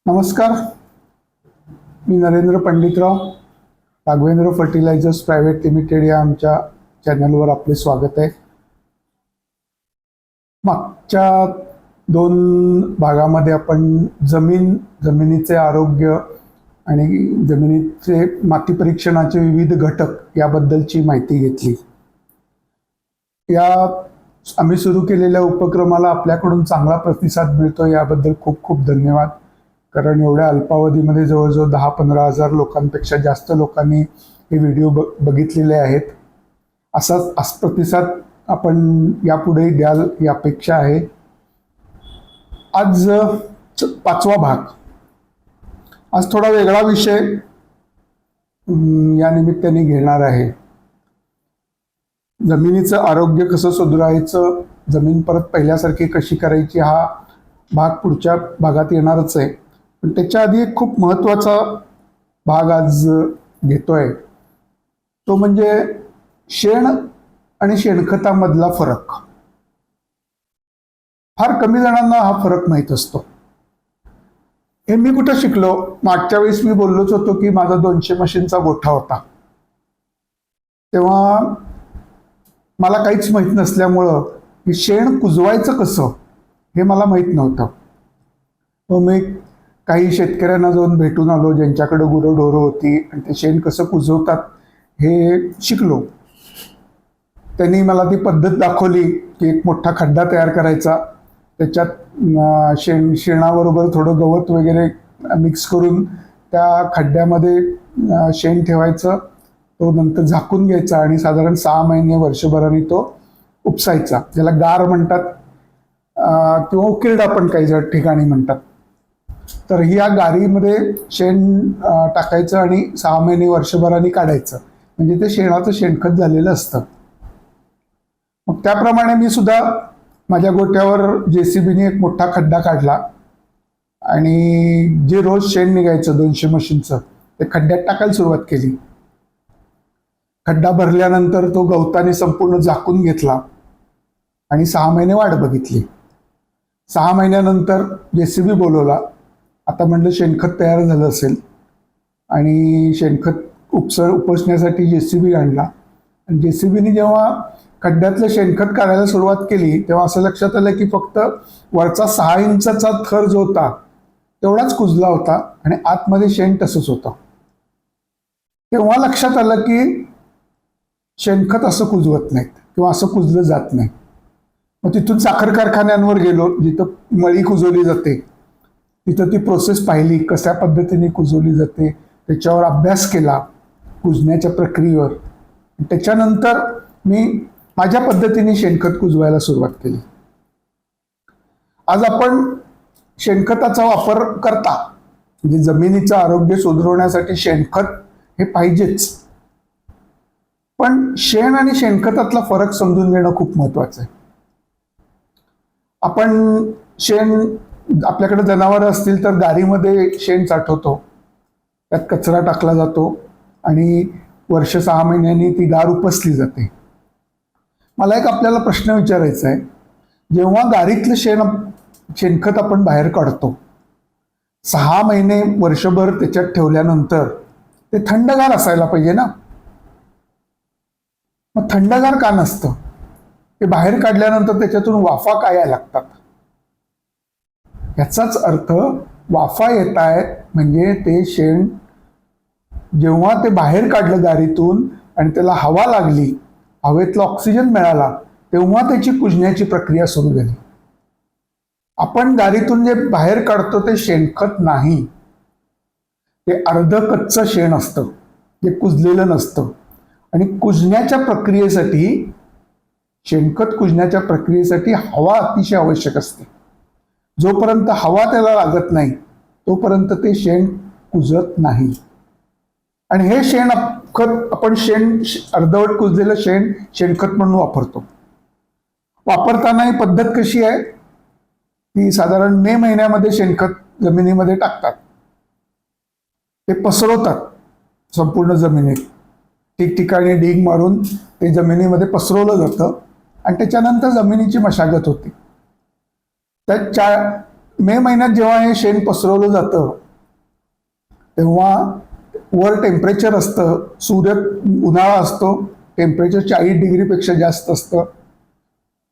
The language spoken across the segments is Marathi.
नमस्कार, मी Narendra Panditrao. Raghavendra fertilizers private limited या आमच्या चॅनलवर आपले स्वागत आहे. मागच्या 2 भागामध्ये आपण जमिनीचे आरोग्य आणि जमिनीचे माती परीक्षणाचे विविध घटक याबद्दलची माहिती घेतली. या आम्ही सुरू केलेल्या उपक्रमाला आपल्याकडून चांगला प्रतिसाद मिळतो, याबद्दल खूप खूप धन्यवाद. कारण एवढ्या अल्पावधीमध्ये जवळजवळ 10-15 हजार लोकांपेक्षा जास्त लोकांनी हे व्हिडिओ बघितलेले आहेत. असाच प्रतिसाद आपण यापुढे द्याल ही अपेक्षा आहे. आज 5वा भाग. आज थोडा वेगळा विषय या निमित्ताने घेणार आहे. जमिनीचं आरोग्य कसं सुधारायचं, जमीन परत पहिल्यासारखी कशी करायची, हा भाग पुढच्या भागात येणारच आहे. पण त्याच्या आधी एक खूप महत्त्वाचा भाग आज घेतोय, तो म्हणजे शेण आणि शेणखतामधला फरक. फार कमी जणांना हा फरक माहीत असतो. हे मी कुठं शिकलो? मागच्या वेळेस मी बोललोच होतो की माझा 200 मशीनचा गोठा होता. तेव्हा मला काहीच माहीत नसल्यामुळं की शेण कुजवायचं कसं हे मला माहीत नव्हतं. मग मी काही शेतकऱ्यांना जाऊन भेटून आलो, ज्यांच्याकडे गुरंढोरं होती, आणि ते शेण कसं कुजवतात हे शिकलो. त्यांनी मला ती पद्धत दाखवली की एक मोठा खड्डा तयार करायचा, त्याच्यात शेणाबरोबर थोडं गवत वगैरे मिक्स करून त्या खड्ड्यामध्ये शेण ठेवायचं, तो नंतर झाकून घ्यायचा आणि साधारण 6 महिने वर्षभराने तो उपसायचा. ज्याला गार म्हणतात किंवा उकिरडा पण काही ठिकाणी म्हणतात. तर या गारीमध्ये शेण टाकायचं आणि 6 महिने वर्षभराने काढायचं, म्हणजे ते शेणाचं शेणखत झालेलं असतं. मग त्याप्रमाणे मी सुद्धा माझ्या गोट्यावर JCBने एक मोठा खड्डा काढला आणि जे रोज शेण निघायचं 200 मशीनचं ते खड्ड्यात टाकायला सुरुवात केली. खड्डा भरल्यानंतर तो गवताने संपूर्ण झाकून घेतला आणि 6 महिने वाट बघितली. 6 महिन्यानंतर JCB बोलवला. आता म्हटलं शेणखत तयार झालं असेल, आणि शेणखत उपसण्यासाठी JCB आणला. आणि JCBने जेव्हा खड्ड्यातलं शेणखत काढायला सुरुवात केली तेव्हा असं लक्षात आलं की फक्त वरचा 6 इंचाचा थर जो होता तेवढाच कुजला होता आणि आतमध्ये शेण तसंच होतं. तेव्हा लक्षात आलं की शेणखत असं कुजवत नाहीत किंवा असं कुजलं जात नाही. मग तिथून साखर कारखान्यांवर गेलो, जिथं मळी कुजवली जाते, तिथं ती प्रोसेस पाहिली, कशा पद्धतीने कुजवली जाते, त्याच्यावर अभ्यास केला कुजण्याच्या प्रक्रियेवर. त्याच्यानंतर मी माझ्या पद्धतीने शेणखत कुजवायला सुरुवात केली. आज आपण शेणखताचा वापर करता, म्हणजे जमिनीचं आरोग्य सुधारवण्यासाठी शेणखत हे पाहिजेच. पण शेण आणि शेणखतातला फरक समजून घेणं खूप महत्वाचं आहे. आपण आपल्याकडे जनावरं असतील तर गारीमध्ये शेण साठवतो, त्यात कचरा टाकला जातो आणि वर्ष 6 महिन्यांनी ती गार उपसली जाते. मला एक आपल्याला प्रश्न विचारायचा आहे. जेव्हा गारीतलं शेणखत आपण बाहेर काढतो, 6 महिने वर्षभर त्याच्यात ठेवल्यानंतर ते थंडगार असायला पाहिजे ना. मग थंडगार का नसतं? ते बाहेर काढल्यानंतर त्याच्यातून वाफा काय यायला लागतात. याचाच अर्थ वाफा येत आहेत म्हणजे ते शेण जेव्हा ते बाहेर काढलं गारीतून आणि त्याला हवा लागली, हवेतला ऑक्सिजन मिळाला, तेव्हा त्याची कुजण्याची प्रक्रिया सुरू झाली. आपण गारीतून जे बाहेर काढतो ते शेणखत नाही, ते अर्ध कच्चं शेण असतं, जे कुजलेलं नसतं. आणि कुजण्याच्या प्रक्रियेसाठी, शेणखत कुजण्याच्या प्रक्रियेसाठी हवा अतिशय आवश्यक असते. जोपर्यंत हवा त्याला लागत नाही तोपर्यंत ते शेण कुजत नाही. आणि हे शेणखत आपण अर्धवट कुजलेलं शेणखत म्हणून वापरतो. वापरताना ही पद्धत कशी आहे की साधारण मे महिन्यामध्ये शेणखत जमिनीमध्ये टाकतात, ते पसरवतात संपूर्ण जमिनीत, ठिकठिकाणी ढीग मारून ते जमिनीमध्ये पसरवलं जातं आणि त्याच्यानंतर जमिनीची मशागत होते. त्या मे महिन्यात जेव्हा हे शेण पसरवलं जातं तेव्हा वर टेम्परेचर असतं, उन्हाळा असतो, टेम्परेचर 40 डिग्रीपेक्षा जास्त असतं.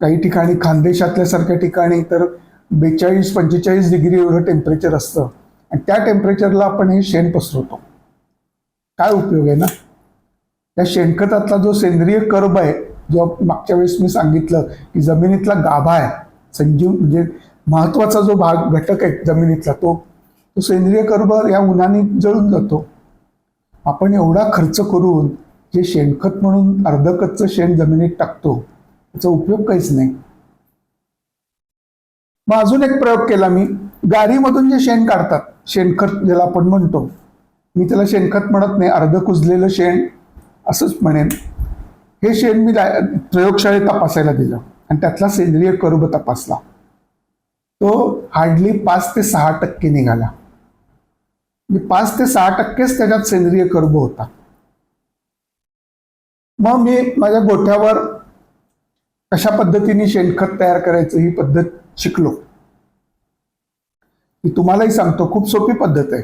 काही ठिकाणी खानदेशातल्यासारख्या ठिकाणी तर 42-45 डिग्री एवढं टेम्परेचर असतं आणि त्या टेम्परेचरला आपण हे शेण पसरवतो. काय उपयोग आहे ना. त्या शेणखतातला जो सेंद्रिय कर्ब आहे, जो मागच्या वेळेस मी सांगितलं की जमिनीतला गाभा आहे, संजीव म्हणजे महत्वाचा जो घटक आहे जमिनीतला, तो सेंद्रिय कर्ब या उन्हाने जळून जातो. आपण एवढा खर्च करून जे शेणखत म्हणून अर्धकच्चं शेण जमिनीत टाकतो त्याचा उपयोग काहीच नाही. मग अजून एक प्रयोग केला मी. गारीमधून जे शेण काढतात, शेणखत ज्याला आपण म्हणतो, मी त्याला शेणखत म्हणत नाही, अर्ध कुजलेलं शेण असंच म्हणेन. हे शेण मी प्रयोगशाळेत तपासायला दिलं आणि त्यातला सेंद्रिय कर्ब तपासला. तो हार्डली 5 ते 6% निघाला. म्हणजे 5 ते 6%च त्याच्यात सेंद्रिय कर्ब होता. मग मी माझ्या गोठ्यावर कशा पद्धतीने शेणखत तयार करायचं ही पद्धत शिकलो. मी तुम्हालाही सांगतो, खूप सोपी पद्धत आहे.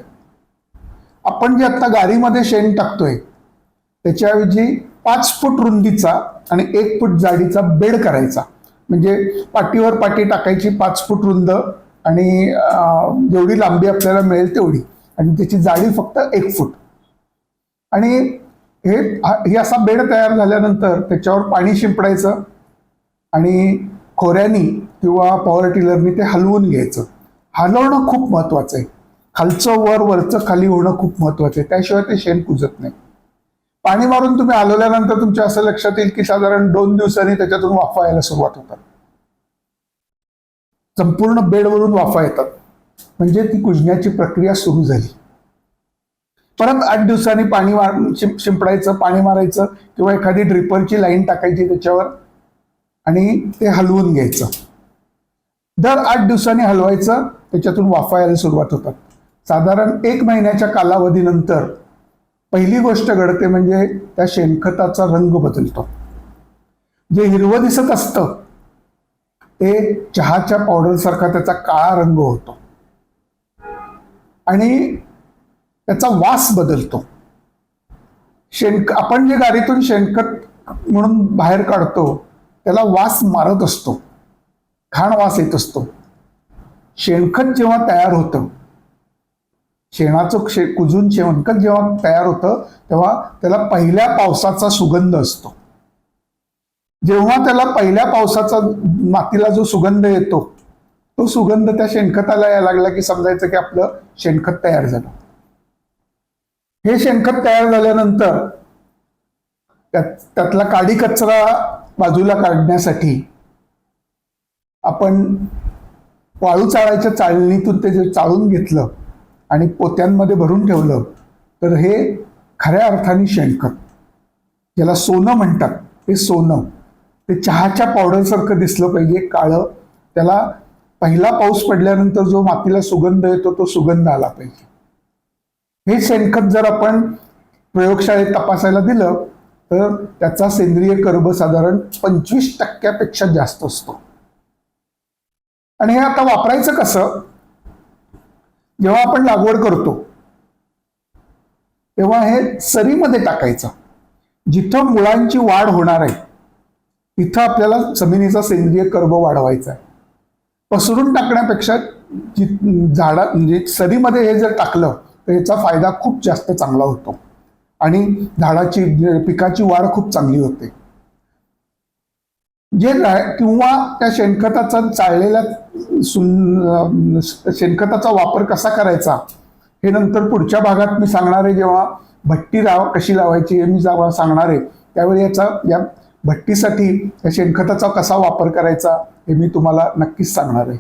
आपण जे आता गारीमध्ये शेण टाकतोय त्याच्याऐवजी 5 फूट रुंदीचा आणि 1 फूट जाडीचा बेड करायचा. म्हणजे पाटीवर पाटी टाकायची, 5 फूट रुंद आणि जेवढी लांबी आपल्याला मिळेल तेवढी, आणि त्याची जाडी फक्त 1 फूट. आणि हे असा बेड तयार झाल्यानंतर त्याच्यावर पाणी शिंपडायचं आणि खोऱ्यानी किंवा पॉवर टिलरनी ते हलवून घ्यायचं. हलवणं खूप महत्वाचं आहे. खालचं वर, वरचं खाली होणं खूप महत्वाचं आहे, त्याशिवाय ते शेण कुजत नाही. पाणी मारून तुम्ही हलवल्यानंतर तुमच्या असं लक्षात येईल की साधारण 2 दिवसांनी त्याच्यातून वाफा यायला सुरुवात होतात. संपूर्ण बेडवरून वाफा येतात, म्हणजे ती कुजण्याची प्रक्रिया सुरू झाली. परत 8 दिवसांनी पाणी शिंपडायचं, पाणी मारायचं किंवा एखादी ड्रिपरची लाईन टाकायची त्याच्यावर आणि ते हलवून घ्यायचं. दर 8 दिवसांनी हलवायचं, त्याच्यातून वाफा यायला सुरुवात होतात. साधारण 1 महिन्याच्या कालावधीनंतर पहिली गोष्ट घडते म्हणजे त्या शेणखताचा रंग बदलतो. जे हिरवं दिसत असतं ते चहाच्या पावडर सारखा त्याचा काळा रंग होतो आणि त्याचा वास बदलतो. आपण जे गाडीतून शेणखत म्हणून बाहेर काढतो त्याला वास मारत असतो, घाण वास येत असतो. शेणखत जेव्हा तयार होतं, शेणाचं कुजून शेणखत जेव्हा तयार होतं तेव्हा त्याला पहिल्या पावसाचा सुगंध असतो. जेव्हा त्याला पहिल्या पावसाचा मातीला जो सुगंध येतो तो सुगंध त्या शेणखताला यायला लागला की समजायचं की आपलं शेणखत तयार झालं. हे शेणखत तयार झाल्यानंतर त्यातला काडी कचरा बाजूला काढण्यासाठी आपण वाळू चाळायच्या चाळणीतून ते जे चाळून घेतलं आणि पोत्यांमध्ये भरून ठेवलं तर हे खऱ्या अर्थाने शेणखत, ज्याला सोनं म्हणतात, ते सोनं. ते चहाच्या पावडरसारखं दिसलं पाहिजे, काळं. त्याला पहिला पाऊस पडल्यानंतर जो मातीला सुगंध येतो तो सुगंध आला पाहिजे. हे शेणखत जर आपण प्रयोगशाळेत तपासायला दिलं तर त्याचा सेंद्रिय कर्ब साधारण 25%पेक्षा जास्त असतो. आणि हे आता वापरायचं कसं? जेव्हा आपण लागवड करतो तेव्हा हे सरीमध्ये टाकायचं. जिथं मुळांची वाढ होणार आहे तिथं आपल्याला जमिनीचा सेंद्रिय कर्ब वाढवायचा आहे. पसरून टाकण्यापेक्षा म्हणजे सरीमध्ये हे जर टाकलं तर याचा फायदा खूप जास्त चांगला होतो आणि पिकाची वाढ खूप चांगली होते. किंवा त्या शेणखताचा चाळलेल्या शेणखताचा वापर कसा करायचा हे नंतर पुढच्या भागात मी सांगणार आहे. जेव्हा भट्टी कशी लावायची हे मी जेव्हा सांगणार आहे त्यावेळी या भट्टीसाठी या शेणखताचा कसा वापर करायचा हे मी तुम्हाला नक्कीच सांगणार आहे.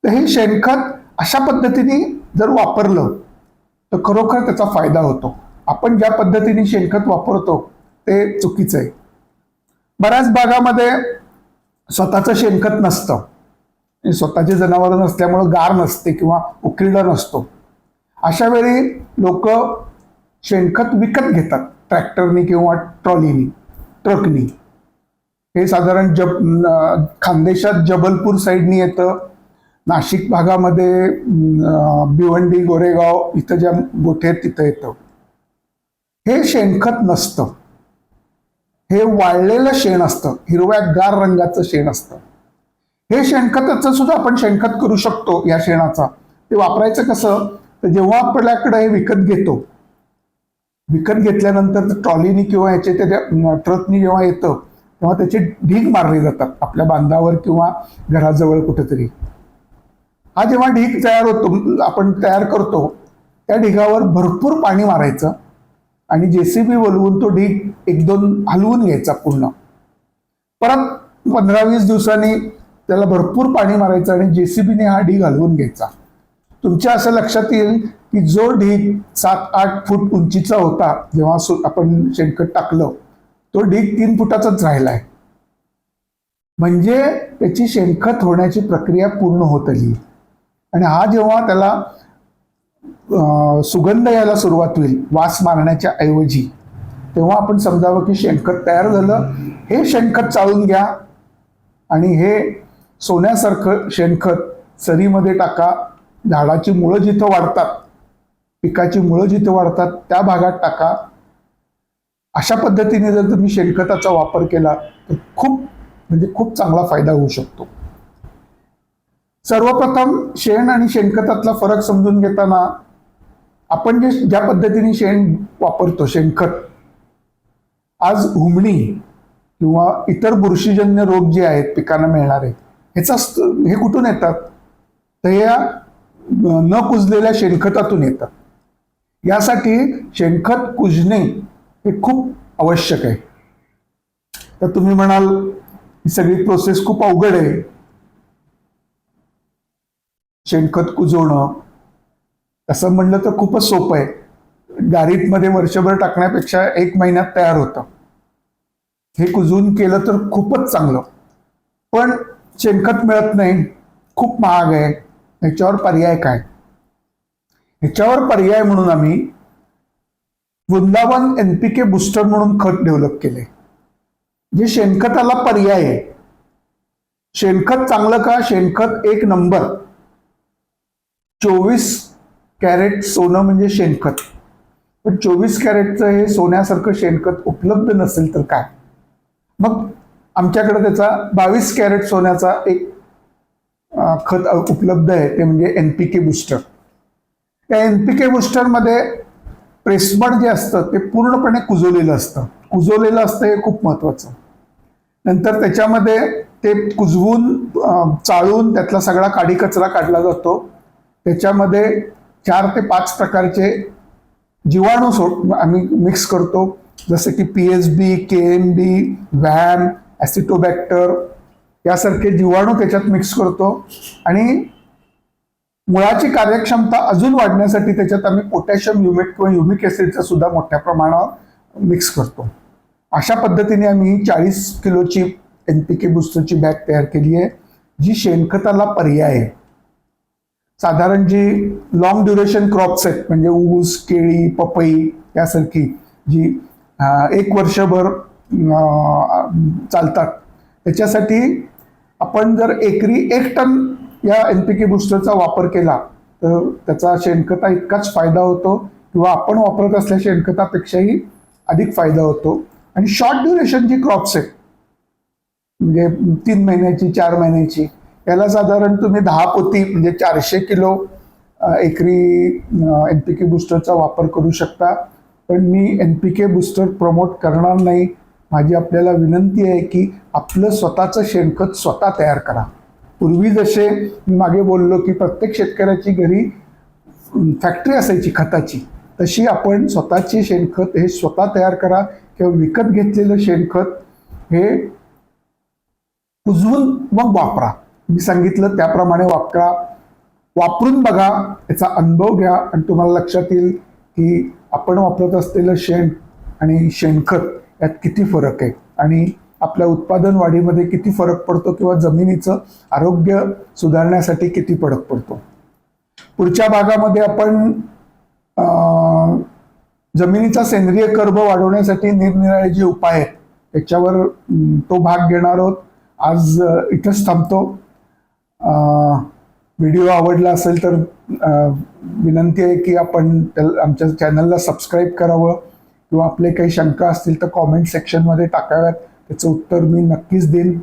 तर हे शेणखत अशा पद्धतीने जर वापरलं तर खरोखर त्याचा फायदा होतो. आपण ज्या पद्धतीने शेणखत वापरतो ते चुकीचं आहे. बऱ्याच भागामध्ये स्वतःचं शेणखत नसतं, स्वतःचे जनावर नसल्यामुळे गार नसते किंवा उकिरडा नसतो. अशा वेळी लोक शेणखत विकत घेतात, ट्रॅक्टरनी किंवा ट्रॉलीनी, ट्रकनी. हे साधारण खानदेशात जबलपूर साईडनी येतं, नाशिक भागामध्ये भिवंडी गोरेगाव इथं ज्या गोठे आहेत तिथं येतं. हे शेणखत नसतं, हे वाळलेलं शेण असतं, हिरव्यागार रंगाचं शेण असतं. हे शेणखताचं सुद्धा आपण शेणखत करू शकतो. या शेणाचा ते वापरायचं कसं, तर जेव्हा आपल्याकडे हे विकत घेतो, विकत घेतल्यानंतर ट्रॉलीनी किंवा ह्याचे त्या ट्रकनी जेव्हा येतं तेव्हा त्याचे ढीग मारले जातात आपल्या बांधावर किंवा घराजवळ कुठेतरी. हा जेव्हा ढीग तयार होतो, आपण तयार करतो, त्या ढिगावर भरपूर पाणी मारायचं आणि जेसीबी बोलवून तो ढीग एक दोन हलवून घ्यायचा पूर्ण. परत 15-20 दिवसांनी त्याला भरपूर पाणी मारायचं आणि जेसीबीने हा ढीग हलवून घ्यायचा. तुमच्या असं लक्षात येईल की जो ढीग 7-8 फूट उंचीचा होता जेव्हा आपण शेणखत टाकलं, तो ढीग 3 फुटाचाच राहिलाय. म्हणजे त्याची शेणखत होण्याची प्रक्रिया पूर्ण होत आली. आणि हा जेव्हा त्याला सुगंध यायला सुरुवात होईल वास मारण्याच्या ऐवजी, तेव्हा आपण समजावं की शेणखत तयार झालं. हे शेणखत चाळून घ्या आणि हे सोन्यासारखं शेणखत सरीमध्ये टाका. झाडाची मुळं जिथं वाढतात, पिकाची मुळं जिथं वाढतात त्या भागात टाका. अशा पद्धतीने जर तुम्ही शेणखताचा वापर केला तर खूप चांगला फायदा होऊ शकतो. सर्वप्रथम शेण आणि शेणखतातला फरक समजून घेताना आपण ज्या पद्धतीने शेण वापरतो, शेणखत, आज हुमणी किंवा इतर बुरशीजन्य रोग जे आहेत पिकांना मिळणारे, हे कुठून येतात, तर या न कुजलेल्या शेणखतातून येतात. यासाठी शेणखत कुजणे हे खूप आवश्यक आहे. तर तुम्ही म्हणाल ही सगळी प्रोसेस खूप अवघड आहे, शेणखत कुजवणं. असं म्हणलं तर खूपच सोपं आहे. गारीतमध्ये वर्षभर टाकण्यापेक्षा 1 महिन्यात तयार होतं. हे कुजवून केलं तर खूपच चांगलं. पण शेणखत मिळत नाही, खूप महाग आहे. ह्याच्यावर पर्याय काय? ह्याच्यावर पर्याय म्हणून आम्ही वृंदावन NPK बुस्टर म्हणून खत डेव्हलप केले, जे शेणखताला पर्याय आहे. शेणखत चांगलं का? शेणखत 1 नंबर. 24 कॅरेट सोनं म्हणजे शेणखत. पण 24 कॅरेटचं हे सोन्यासारखं शेणखत उपलब्ध नसेल तर काय? मग आमच्याकडे त्याचा 22 कॅरेट सोन्याचा एक खत उपलब्ध आहे, ते म्हणजे NPK बुस्टर. त्या NPK बुस्टरमध्ये प्रेसमड जे असतं ते पूर्णपणे कुजवलेलं असतं. हे खूप महत्वाचं. नंतर त्याच्यामध्ये ते कुजवून चाळून त्यातला सगळा काडी कचरा काढला जातो. त्याच्यामध्ये 4 ते 5 प्रकारचे जीवाणू आम्ही मिक्स करतो, जसे की PSB, KMB, व्हॅन, ॲसिटोबॅक्टर यासारखे जीवाणू त्याच्यात मिक्स करतो. आणि मुळाची कार्यक्षमता अजून वाढण्यासाठी त्याच्यात आम्ही पोटॅशियम ह्युमेट किंवा ह्युमिक ॲसिडचा सुद्धा मोठ्या प्रमाणावर मिक्स करतो. अशा पद्धतीने आम्ही 40 किलोची NPK बुस्टरची बॅग तयार केली आहे, जी शेणखताला पर्याय आहे. साधारण जी लॉंग ड्युरेशन क्रॉप्स आहेत, म्हणजे ऊस, केळी, पपई यासारखी जी 1 वर्षभर चालतात, त्याच्यासाठी आपण जर एकरी 1 टन या NPK बुस्टरचा वापर केला तर त्याचा शेणखता इतकाच फायदा होतो किंवा आपण वापरत असलेल्या शेणखतापेक्षाही अधिक फायदा होतो. आणि शॉर्ट ड्युरेशन जी क्रॉप्स आहेत, म्हणजे 3 महिन्याची, 4 महिन्याची, याला साधारण तुम्ही 10 पोती म्हणजे 400 किलो एकरी NPK बुस्टरचा वापर करू शकता. पण मी NPK बुस्टर प्रमोट करणार नाही. माझी आपल्याला विनंती आहे की आपलं स्वतःचं शेणखत स्वतः तयार करा. पूर्वी जसे मी मागे बोललो की प्रत्येक शेतकऱ्याची घरी फॅक्टरी असायची खताची, तशी आपण स्वतःची शेणखत हे स्वतः तयार करा किंवा विकत घेतलेलं शेणखत हे कुजवून मग वापरा. मी सांगितलं त्याप्रमाणे वापरा. वापरून बघा, याचा अनुभव घ्या आणि तुम्हाला लक्षात येईल की आपण वापरत असलेलं शेण आणि शेणखत यात किती फरक आहे आणि आपल्या उत्पादन वाढीमध्ये किती फरक पडतो किंवा जमिनीचं आरोग्य सुधारण्यासाठी किती फरक पडतो. पुढच्या भागामध्ये आपण जमिनीचा सेंद्रिय कर्ब वाढवण्यासाठी निरनिराळे जे उपाय आहेत त्याच्यावर तो भाग घेणार आहोत. आज इथंच थांबतो. व्हिडिओ आवडला असेल तर विनंती आहे की आपण आमच्या चॅनलला सबस्क्राईब करावं किंवा आपले काही शंका असतील तर कॉमेंट सेक्शनमध्ये टाकाव्यात. त्याचं उत्तर मी नक्कीच देईन.